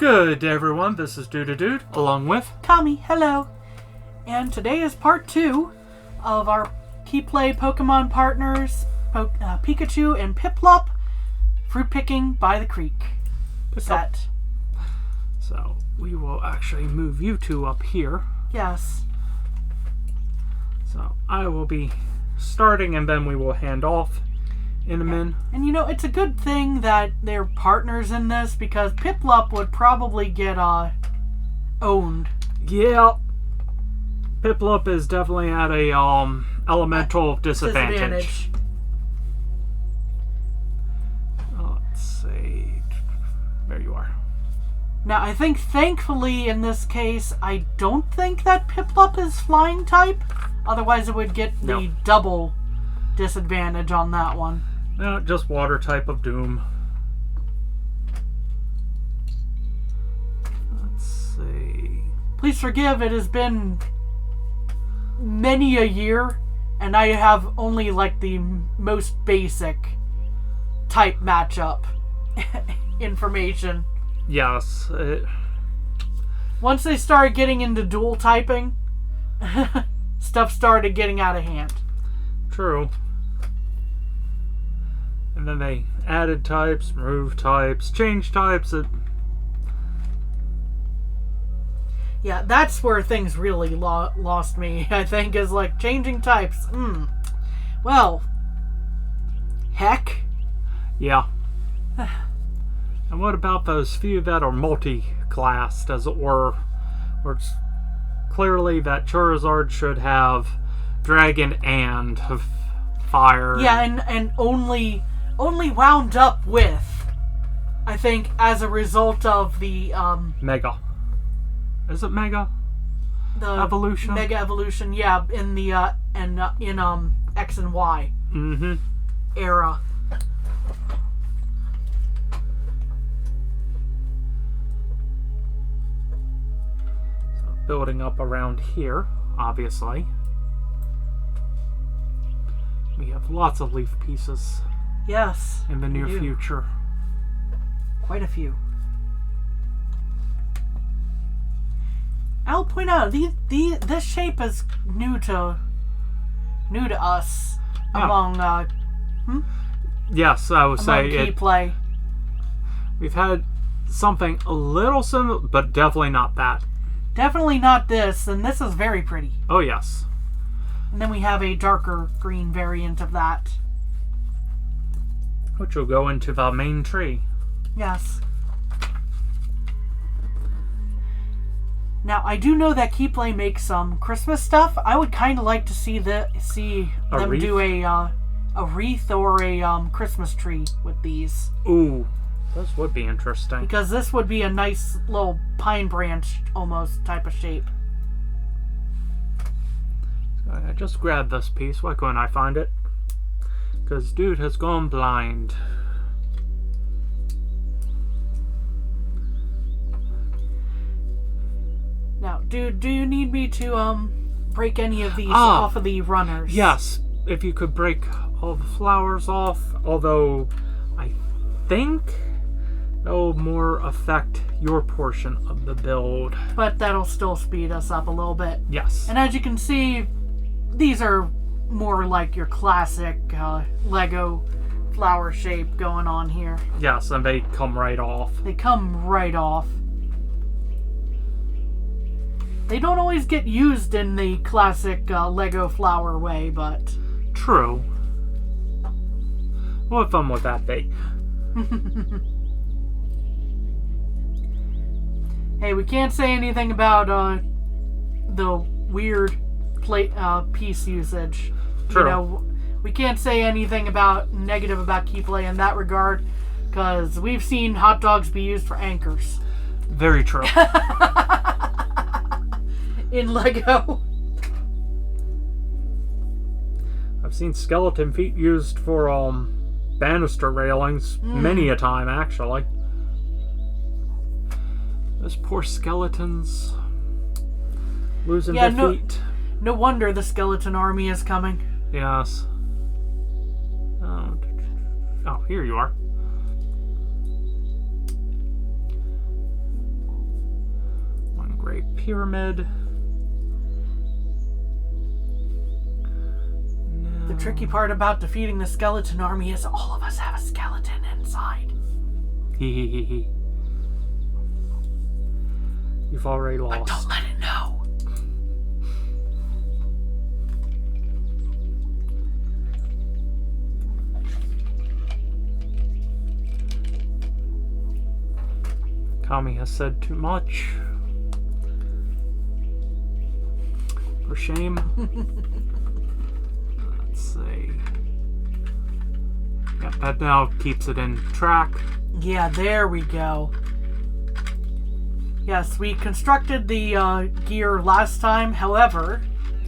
Good day, everyone, this is Dude, along with Tommy, hello. And today is part 2 of our KeepPlay Pokemon partners, Pikachu and Piplup, fruit picking by the creek set. So, we will actually move you two up here. Yes. So, I will be starting and then we will hand off in a minute. And you know, it's a good thing that they're partners in this because Piplup would probably get owned. Yeah. Piplup is definitely at a elemental disadvantage. Let's see. There you are. Now, I think thankfully in this case, I don't think that Piplup is flying type. Otherwise it would get the double disadvantage on that one. No, just water type of doom. Let's see. Please forgive, it has been many a year, and I have only like the most basic type matchup information. Yes. Once they started getting into dual typing, stuff started getting out of hand. True. And then they added types, removed types, changed types. Yeah, that's where things really lost me, I think, is like changing types. Well, heck. Yeah. And what about those few that are multi-classed, as it were? Where it's clearly that Charizard should have Dragon and Fire. Yeah, and only wound up with, I think, as a result of the Mega. Is it Mega? The evolution? Mega evolution, yeah, in the in X and Y era. So building up around here, obviously. We have lots of leaf pieces. Yes. In the near future. Quite a few. I'll point out this shape is new to us among Yes, I would say KeepPlay. We've had something a little similar, but definitely not that. Definitely not this, and this is very pretty. Oh yes. And then we have a darker green variant of that. Which will go into the main tree. Yes. Now, I do know that KeepPlay makes some Christmas stuff. I would kind of like to see them do a wreath or a Christmas tree with these. Ooh, this would be interesting. Because this would be a nice little pine branch almost type of shape. I just grabbed this piece. Why couldn't I find it? Because dude has gone blind. Now, dude, do you need me to break any of these off of the runners? Yes, if you could break all the flowers off. Although, I think that will more affect your portion of the build. But that'll still speed us up a little bit. Yes. And as you can see, these are more like your classic Lego flower shape going on here. Yes, and they come right off. They come right off. They don't always get used in the classic Lego flower way, but... True. What fun would that be? Hey, we can't say anything about the weird piece usage. True. You know, we can't say anything negative about KeepPlay in that regard, because we've seen hot dogs be used for anchors. Very true. In Lego. I've seen skeleton feet used for banister railings many a time, actually. Those poor skeletons losing their feet. No wonder the skeleton army is coming. Yes. Oh, here you are. Great Pyramid. The tricky part about defeating the skeleton army is all of us have a skeleton inside. Hehehe. You've already lost. But don't let it know. Kami has said too much. For shame. Let's see. Yep, that now keeps it in track. Yeah, there we go. Yes, we constructed the gear last time, however...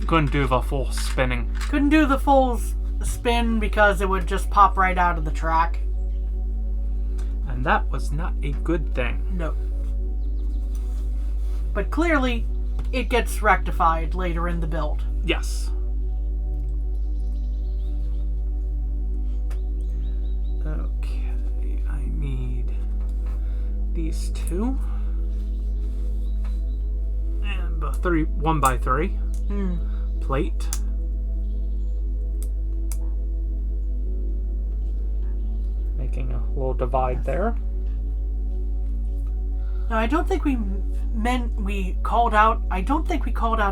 Couldn't do the full spinning. Couldn't do the full spin because it would just pop right out of the track. And that was not a good thing. No. But clearly, it gets rectified later in the build. Yes. Okay, I need these two. And a 1x3 plate. Making a little divide there. No, I don't think we called out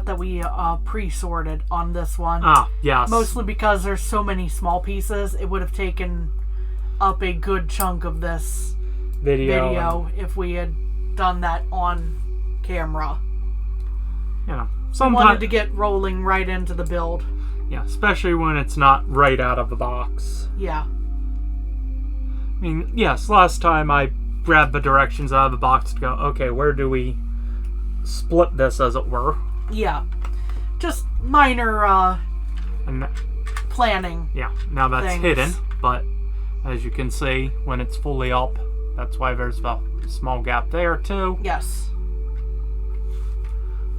that we pre-sorted on this one. Ah, yes. Mostly because there's so many small pieces, it would have taken up a good chunk of this video if we had done that on camera. You know, we wanted to get rolling right into the build. Yeah, especially when it's not right out of the box. Yeah. I mean, yes, last time I grabbed the directions out of the box to go, okay, where do we split this, as it were? Yeah. Just minor and planning. Yeah, now that's things. hidden, but as you can see, when it's fully up, that's why there's the small gap there, too. Yes.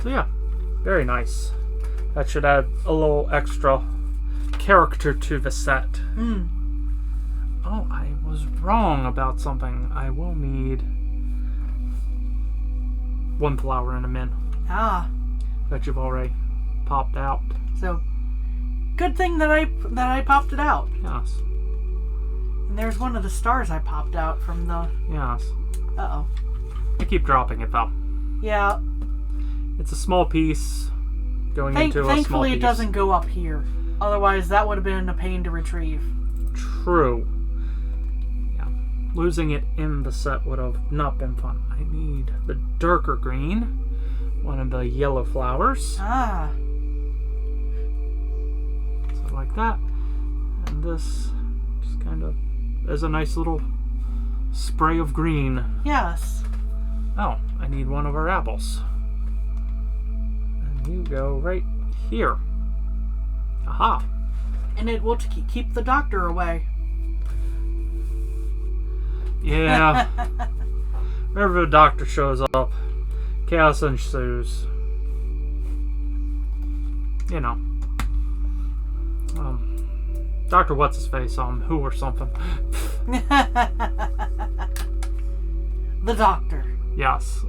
So yeah, very nice. That should add a little extra character to the set. Oh, I was wrong about something. I will need one flower in a min. Ah. That you've already popped out. So, good thing that I popped it out. Yes. And there's one of the stars I popped out from the... Yes. Uh-oh. I keep dropping it, though. Yeah. It's a small piece going into a small piece. Thankfully, it doesn't go up here. Otherwise, that would have been a pain to retrieve. True. Yeah. Losing it in the set would have not been fun. I need the darker green. One of the yellow flowers. Ah. So like that. And this just kind of is a nice little spray of green. Yes. Oh, I need one of our apples. And you go right here. Aha. And it will keep the doctor away. Yeah. Whenever the doctor shows up, chaos ensues. You know. Dr. What's-His-Face on Who or something. The doctor. Yes.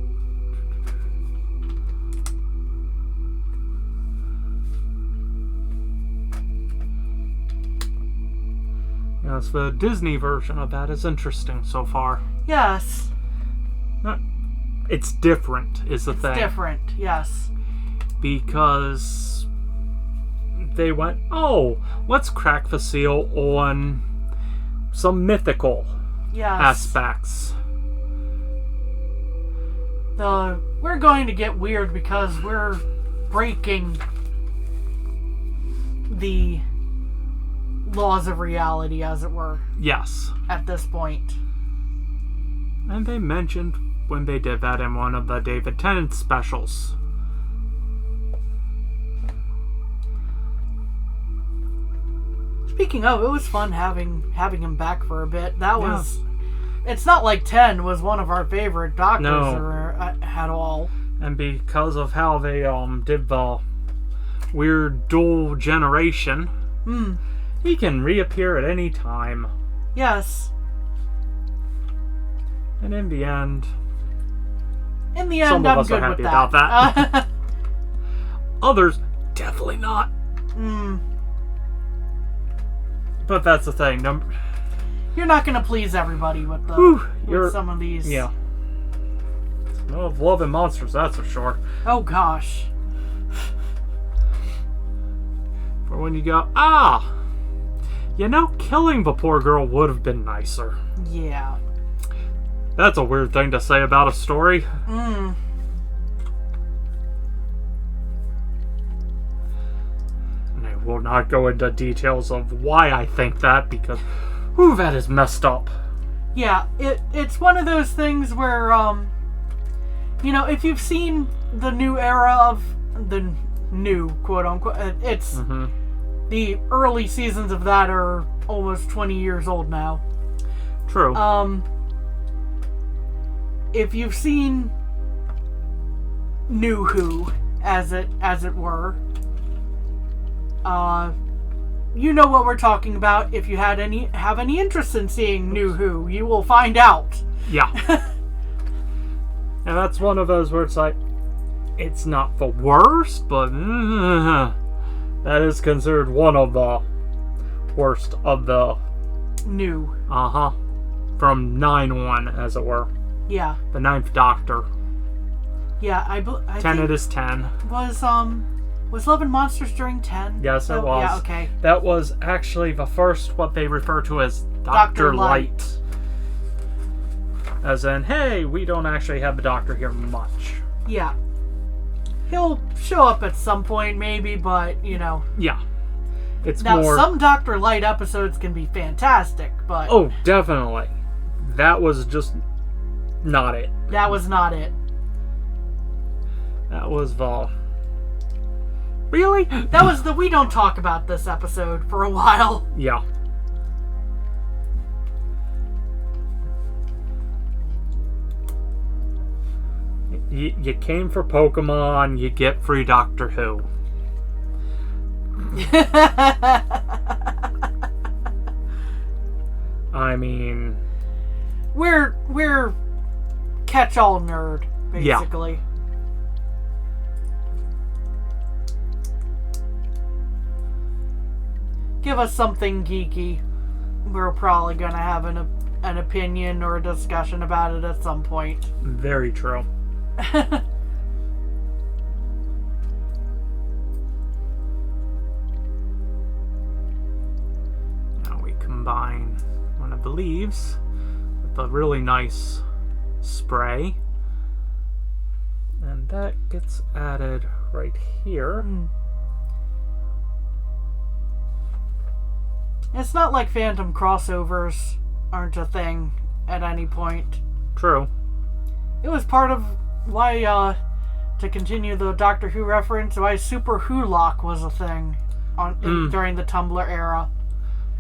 Yes, the Disney version of that is interesting so far. Yes. It's different, is the thing. It's different, yes. Because they went, oh, let's crack the seal on some mythical aspects. We're going to get weird because we're breaking the laws of reality, as it were. Yes. At this point. And they mentioned when they did that in one of the David Tennant specials. Speaking of, it was fun having him back for a bit. That was... It's not like 10 was one of our favorite doctors at all. And because of how they did the weird dual generation, he can reappear at any time. Yes. And in the end, In the end, Some of I'm us are good happy with about that. that. Others, definitely not. But that's the thing. You're not going to please everybody with some of these. Yeah. Smell of love and monsters, that's for sure. Oh, gosh. For when you go, killing the poor girl would have been nicer. Yeah. That's a weird thing to say about a story. Mm. And I will not go into details of why I think that, because, that is messed up. Yeah, it's one of those things where, if you've seen the new era of the new, quote-unquote, it's the early seasons of that are almost 20 years old now. True. If you've seen New Who, as it were, you know what we're talking about. If you have any interest in seeing New Who, you will find out. Yeah. And that's one of those where it's like, it's not the worst, but that is considered one of the worst of the new. From 9-1, as it were. Yeah. The Ninth Doctor. Yeah, I 10 it is 10. Was Love and Monsters during 10? Yes, it was. Yeah, okay. That was actually the first, what they refer to as Dr. Light. As in, hey, we don't actually have the Doctor here much. Yeah. He'll show up at some point, maybe, but, Yeah. It's now, more... some Dr. Light episodes can be fantastic, but... Oh, definitely. That was just not it. That was not it. That was the... Really? That was the we don't talk about this episode for a while. Yeah. You came for Pokemon, you get free Doctor Who. I mean... We're catch-all nerd, basically. Yeah. Give us something geeky. We're probably gonna have an opinion or a discussion about it at some point. Very true. Now we combine one of the leaves with a really nice spray. And that gets added right here. It's not like Phantom crossovers aren't a thing at any point. True. It was part of why, to continue the Doctor Who reference, why Super Who-Lock was a thing during the Tumblr era.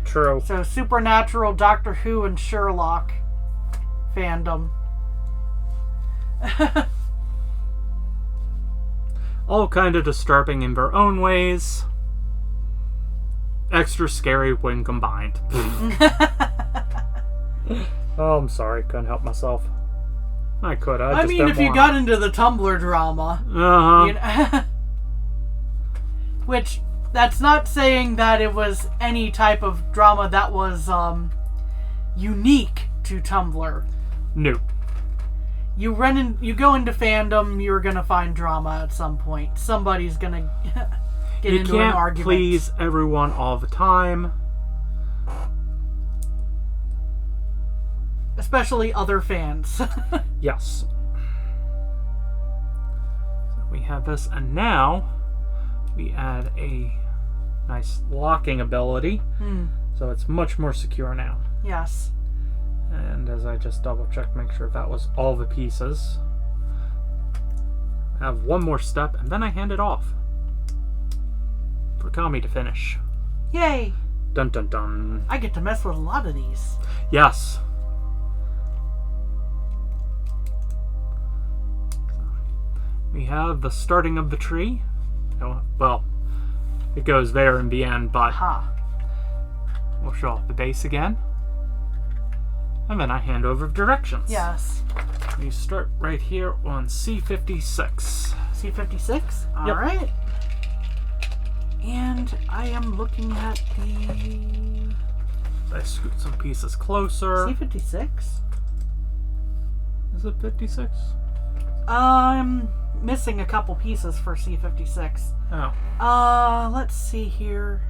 True. So Supernatural, Doctor Who, and Sherlock fandom. All kind of disturbing in their own ways. Extra scary when combined. Oh, I'm sorry. Couldn't help myself. I could. I mean, if you got into the Tumblr drama. Which, that's not saying that it was any type of drama that was unique to Tumblr. No. You go into fandom, you're gonna find drama at some point. Somebody's gonna get into an argument. You can't please everyone all the time. Especially other fans. Yes. So we have this, and now we add a nice locking ability. So it's much more secure now. Yes. And as I just double checked, make sure that was all the pieces. I have one more step, and then I hand it off for Kami to finish. Yay! Dun dun dun. I get to mess with a lot of these. Yes. We have the starting of the tree. Oh, well, it goes there in the end, but we'll show off the base again. And then I hand over directions. Yes. You start right here on C56. C56? Yep. Alright. And I am looking at the... I scoot some pieces closer. C56? Is it 56? I'm missing a couple pieces for C56. Oh. Let's see here.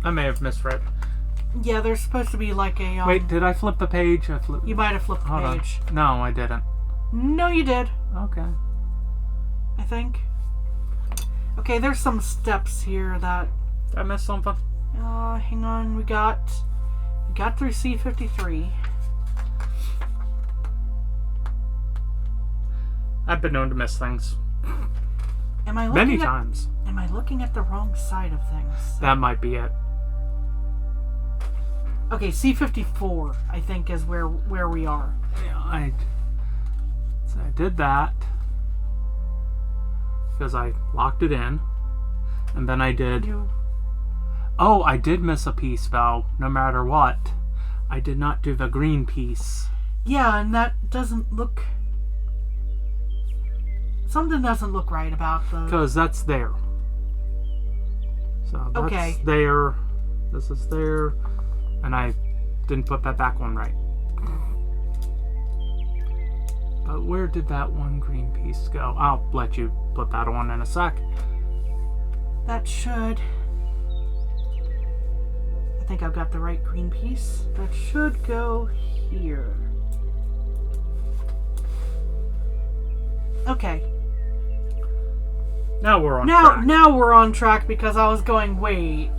I may have misread. Yeah, there's supposed to be like a... Wait, did I flip the page? I flipped... You might have flipped the Hold page. on. No, I didn't. No, you did. Okay. I think. Okay, there's some steps here that... Did I miss something? Hang on. We got through C53. I've been known to miss things. Am I Many times. Am I looking at the wrong side of things? That might be it. Okay, C54, I think, is where we are. Yeah, I did that because I locked it in, and then I did... Oh, I did miss a piece, though, no matter what. I did not do the green piece. Yeah, and that doesn't look... Something doesn't look right about the... Because that's there. So that's okay. There. This is there. And I didn't put that back one right. But where did that one green piece go? I'll let you put that on in a sec. That should... I think I've got the right green piece. That should go here. Okay. Now we're on track. Now we're on track because I was going, wait.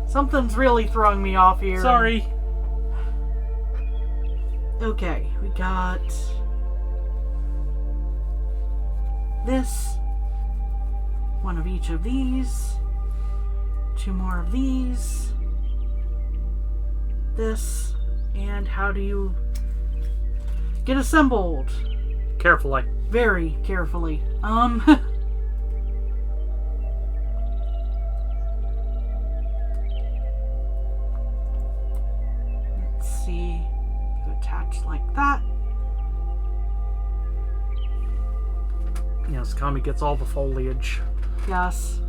Something's really throwing me off here. Sorry. Okay, we got this. One of each of these. Two more of these. This. And how do you get assembled? Carefully. Very carefully. Let's see. You attach like that. Yes, Kami gets all the foliage. Yes.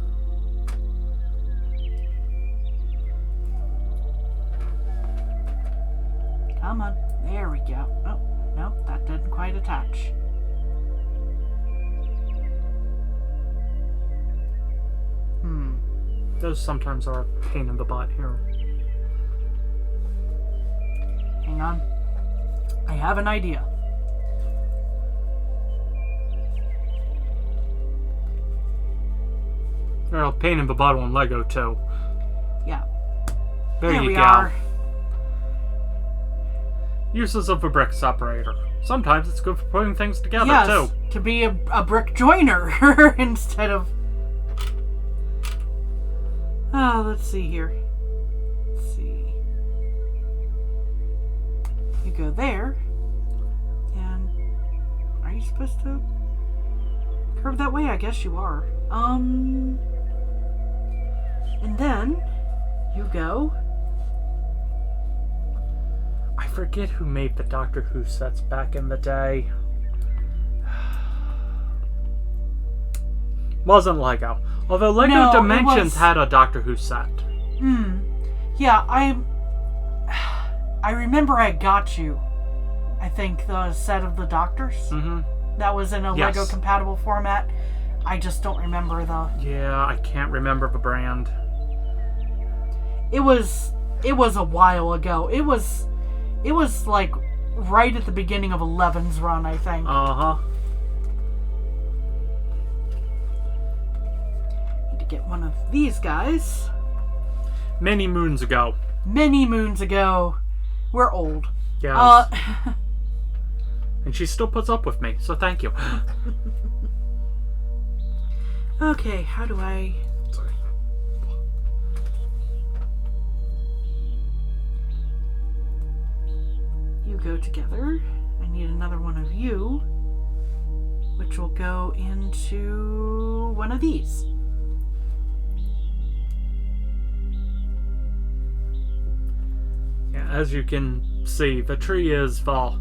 Come on. There we go. Oh, no, that didn't quite attach. Those sometimes are a pain in the butt here. Hang on. I have an idea. They're a pain in the butt on Lego too. Yeah. There you we go. Are. Uses of a brick separator. Sometimes it's good for putting things together Yes, too. To be a brick joiner instead of... Oh, let's see here. Let's see. You go there. And are you supposed to curve that way? I guess you are. And then you go. I forget who made the Doctor Who sets back in the day. Wasn't Lego. Although Lego Dimensions had a Doctor Who set. Yeah, I remember I got you. I think the set of the Doctors. Mm-hmm. That was in a Lego compatible format. I just don't remember the... Yeah, I can't remember the brand. It was a while ago. It was like right at the beginning of 11's run, I think. Uh-huh. Need to get one of these guys. Many moons ago. Many moons ago. We're old. Yeah. And she still puts up with me, so thank you. Okay, how do I... Sorry. You go together. I need another one of you, which will go into one of these. Yeah, as you can see, the tree is the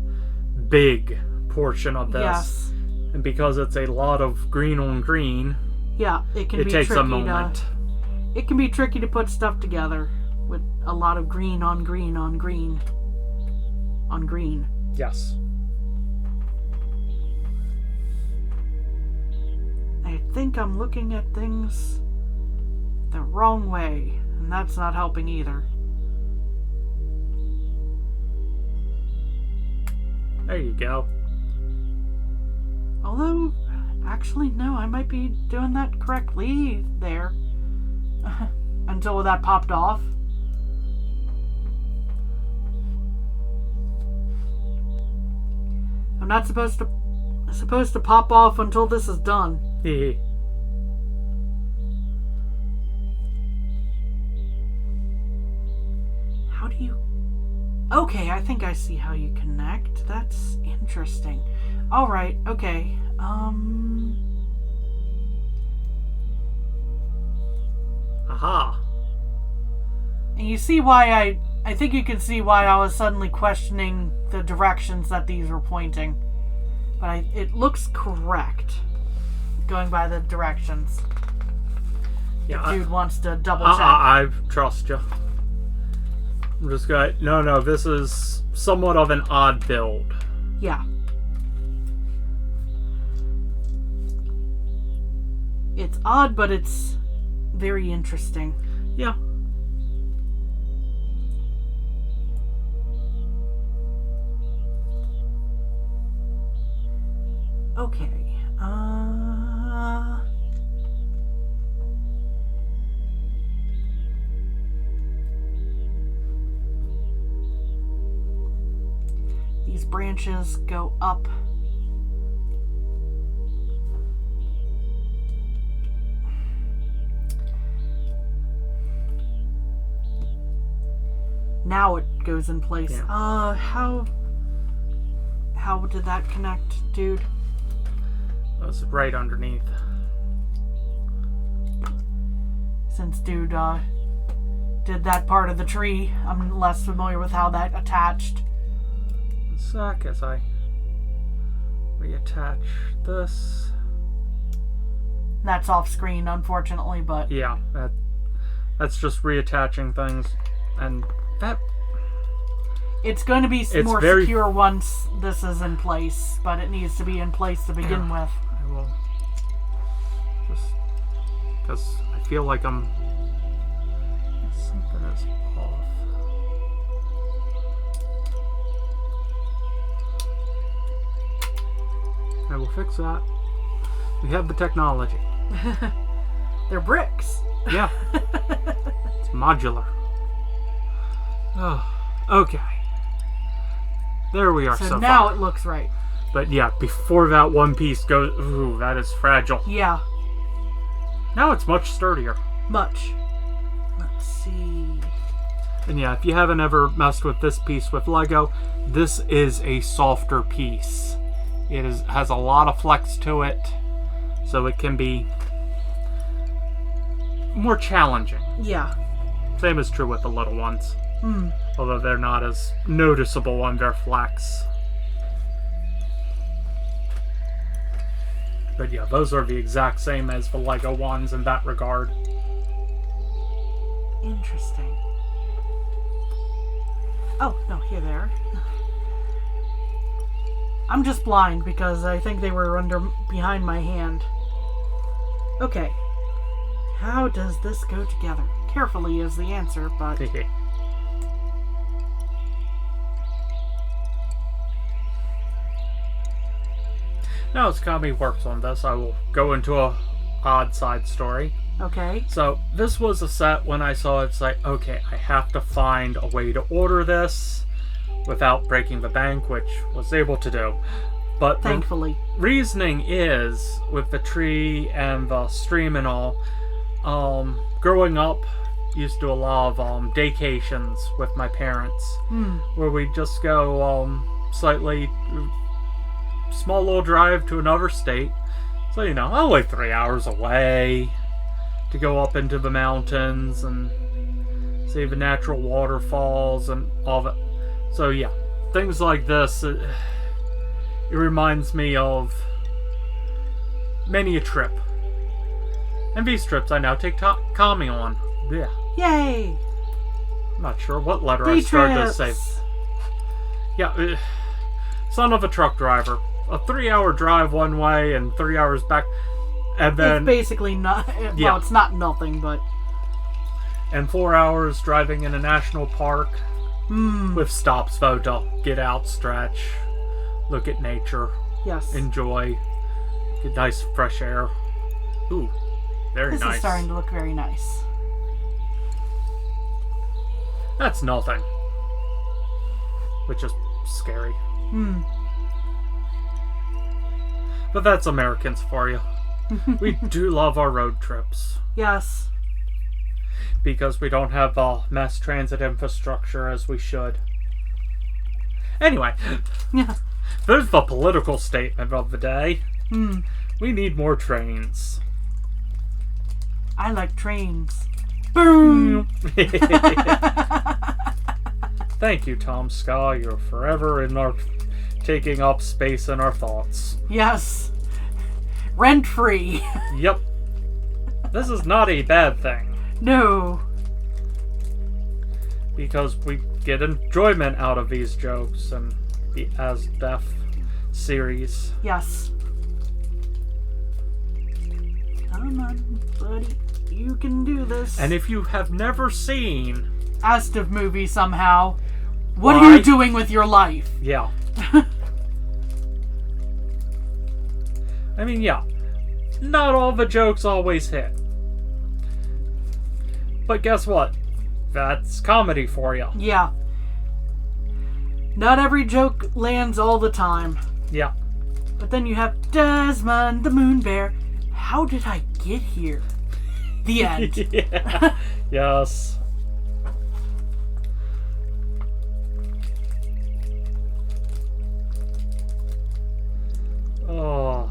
big portion of this. Yes. And because it's a lot of green on green, Yeah, it can it be takes tricky a moment. It can be tricky to put stuff together with a lot of green on green on green on green. Yes. I think I'm looking at things the wrong way, and that's not helping either. There you go. Although, actually, no, I might be doing that correctly there. Until that popped off. I'm not supposed to pop off until this is done. Hee. How do you... Okay, I think I see how you connect. That's interesting. Alright, okay. Aha. And you see why I think you can see why I was suddenly questioning the directions that these were pointing. But it looks correct. Going by the directions. Yeah, If dude wants to double check. I trust you. I'm just going. No, this is somewhat of an odd build. Yeah. It's odd, but it's very interesting. Yeah. Okay. These branches go up. Now it goes in place. Yeah. How did that connect, dude? That's right underneath. Since dude did that part of the tree, I'm less familiar with how that attached. One sec as I reattach this. That's off screen, unfortunately, but Yeah, that's just reattaching things, and that it's going to be It's more very- secure once this is in place, but it needs to be in place to begin with. I will just because I feel like something is off. I will fix that. We have the technology. They're bricks. Yeah. It's modular. Oh, okay. There we are so So now far. it looks right. But yeah, before that one piece goes... Ooh, that is fragile. Yeah, Now it's much sturdier. much. Let's see. And yeah, if you haven't ever messed with this piece with Lego, this is a softer piece. It has a lot of flex to it, so it can be more challenging. Yeah. Same is true with the little ones. Hmm. Although they're not as noticeable on their flex. But yeah, those are the exact same as the Lego ones in that regard. Interesting. Oh, no, here they are. I'm just blind because I think they were behind my hand. Okay. How does this go together? Carefully is the answer, but... Now, as Kami works on this, I will go into a odd side story. Okay. So, this was a set when I saw it's like, okay, I have to find a way to order this without breaking the bank, which was able to do. But Thankfully. the reasoning is, with the tree and the stream and all, growing up, used to do a lot of daycations with my parents, where we just go slightly small little drive to another state. So, you know, only 3 hours away to go up into the mountains and see the natural waterfalls and all that. So, yeah, things like this, it reminds me of many a trip. And these trips I now take Kami on. Yeah. Yay! I'm not sure what letter Day I started trips. to say. Yeah, son of a truck driver. A 3-hour drive one way and 3 hours back. And then... It's basically not... Well, Yeah. it's not nothing, but... And 4 hours driving in a national park. Hmm. With stops, though, to get out, stretch, look at nature, Yes. enjoy, get nice fresh air. Ooh, very This nice. is starting to look very nice. That's nothing. Which is scary. Hmm. But that's Americans for you. We do love our road trips. Yes. Because we don't have mass transit infrastructure as we should. Anyway, Yeah. there's the political statement of the day. Hmm. We need more trains. I like trains. Boom! Thank you, Tom Ska. You're forever taking up space in our thoughts. Yes. Rent free. Yep. This is not a bad thing. No. Because we get enjoyment out of these jokes and the As Deaf series. Yes. Come on, buddy. You can do this. And if you have never seen... Astiv movie somehow. What Why? are you doing with your life? Yeah. I mean, yeah. Not all the jokes always hit. But guess what? That's comedy for you. Yeah. Not every joke lands all the time. Yeah. But then you have Desmond the Moon Bear. How did I get here? The end. Yeah. Yes. Oh.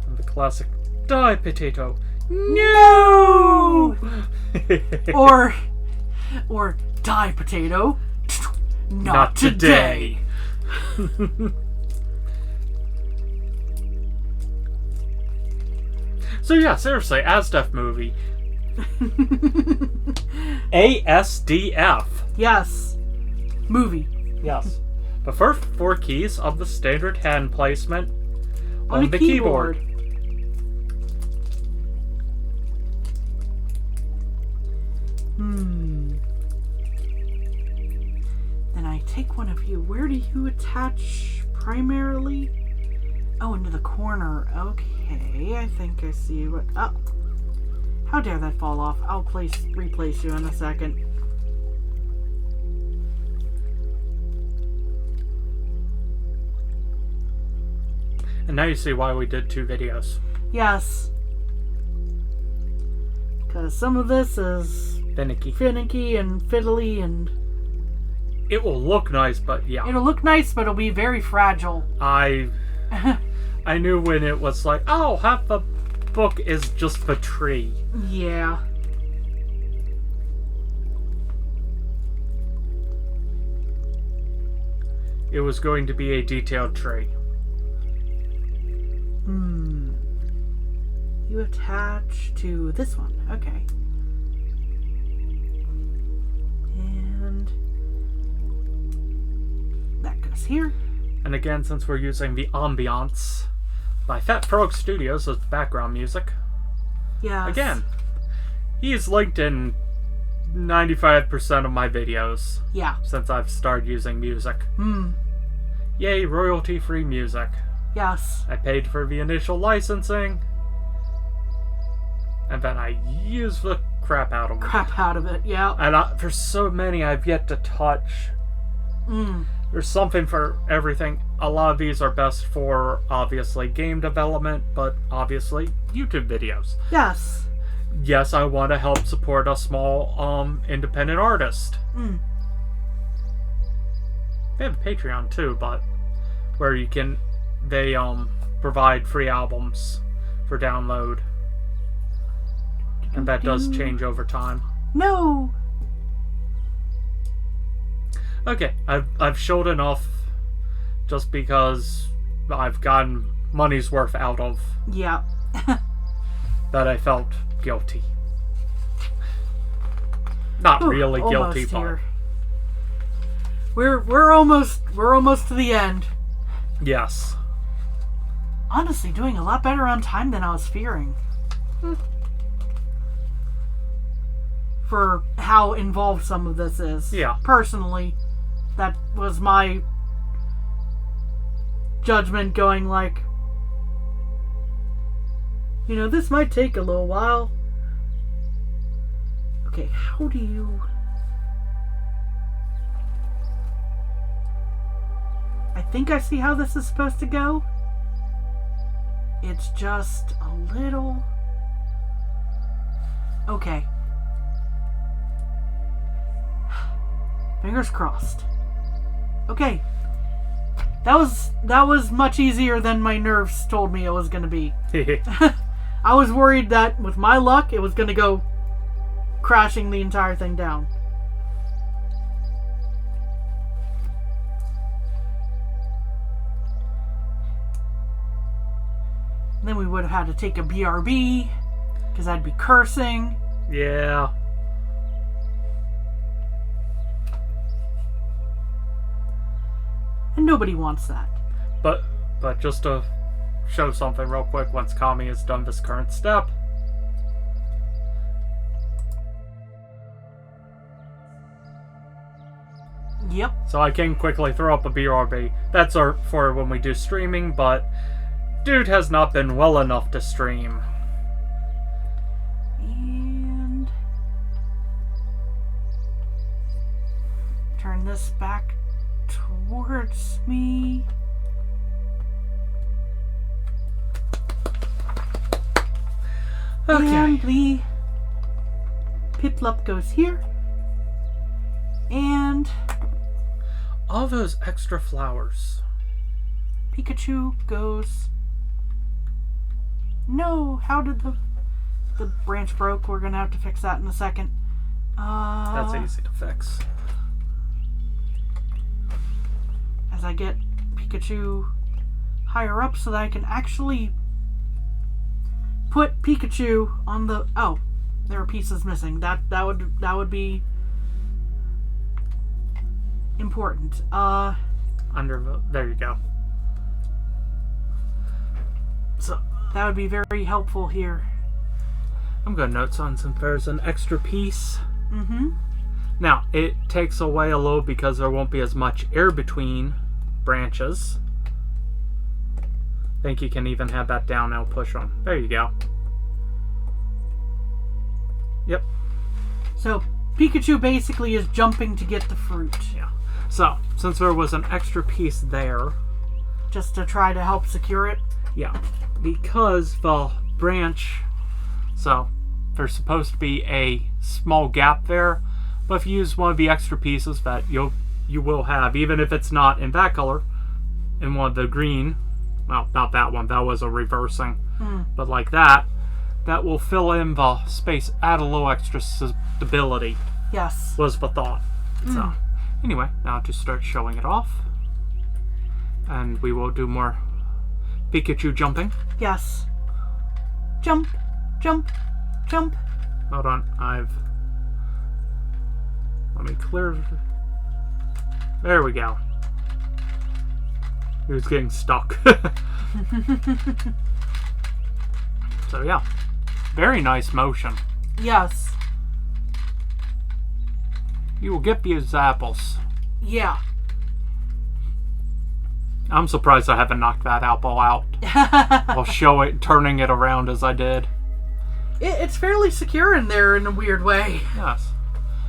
And the classic die potato. No! or die potato. Not today. So yeah, seriously, ASDF movie. ASDF. Yes. Movie. Yes. The first 4 keys of the standard hand placement on a the keyboard. Then I take one of you. Where do you attach primarily? Oh, into the corner. Okay, I think I see what... Oh. How dare that fall off? I'll replace you in a second. And now you see why we did 2 videos. Yes. Because some of this is finicky and fiddly and... It will look nice, but yeah. It'll look nice, but it'll be very fragile. I knew when it was like, oh, half the book is just the tree. Yeah. It was going to be a detailed tree. You attach to this one. Okay. And that goes here. And again, since we're using the ambiance by Fat Frog Studios as background music, Yes. again, he's linked in 95% of my videos Yeah. since I've started using music. Yay, royalty-free music. Yes. I paid for the initial licensing, and then I used the crap out of them. Crap out of it, yeah. And for so many I've yet to touch. There's something for everything. A lot of these are best for, obviously, game development, but obviously, YouTube videos. Yes. Yes, I want to help support a small, independent artist. They have a Patreon, too, but where you can... They, provide free albums for download. And that does change over time. No. Okay, I've showed enough just because I've gotten money's worth out of Yeah. that I felt guilty. Not really guilty, Almost but here. We're almost to the end. yes. Honestly, doing a lot better on time than I was fearing. For how involved some of this is. Yeah. Personally, that was my judgment going like, this might take a little while. Okay, how do you... I think I see how this is supposed to go. It's just a little... Okay. Fingers crossed. Okay. That was much easier than my nerves told me it was going to be. I was worried that with my luck it was going to go crashing the entire thing down. And then we would have had to take a BRB because I'd be cursing. Yeah. And nobody wants that. But just to show something real quick, once Kami has done this current step, Yep. so I can quickly throw up a BRB. That's for when we do streaming, but dude has not been well enough to stream. And turn this back towards me. Okay. And the Piplup goes here. And All those extra flowers. Pikachu goes... No, how did the branch broke? We're gonna have to fix that in a second. That's easy to fix. As I get Pikachu higher up so that I can actually put Pikachu on the... Oh, there are pieces missing. That would be important. There you go. So that would be very helpful here. I'm gonna note on since there's an extra piece. Mm-hmm. Now, it takes away a little because there won't be as much air between branches. I think you can even have that down now push on. There you go. Yep. So Pikachu basically is jumping to get the fruit. Yeah. So, since there was an extra piece there, Just to try to help secure it. yeah, because the branch, so there's supposed to be a small gap there, but if you use one of the extra pieces that you will have, even if it's not in that color, in one of the green, well, not that one, that was a reversing, but like that will fill in the space, add a little extra stability, Yes. was the thought. So, anyway, now to start showing it off, and we will do more Pikachu jumping. Yes. Jump, jump, jump. Hold on, let me clear. There we go. He was getting stuck. So yeah, very nice motion. Yes. You will get these apples. Yeah. I'm surprised I haven't knocked that apple out. I'll show it, turning it around as I did. It's fairly secure in there in a weird way. Yes.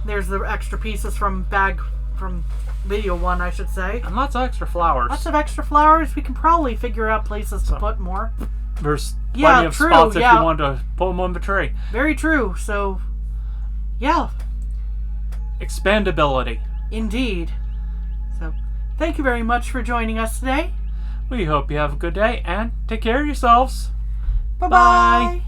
There's the extra pieces from video one, I should say. And lots of extra flowers. Lots of extra flowers. We can probably figure out places to put more. There's plenty of spots if you want to pull them on the tree. Very true. So, yeah. Expandability. Indeed. So, thank you very much for joining us today. We hope you have a good day and take care of yourselves. Bye-bye.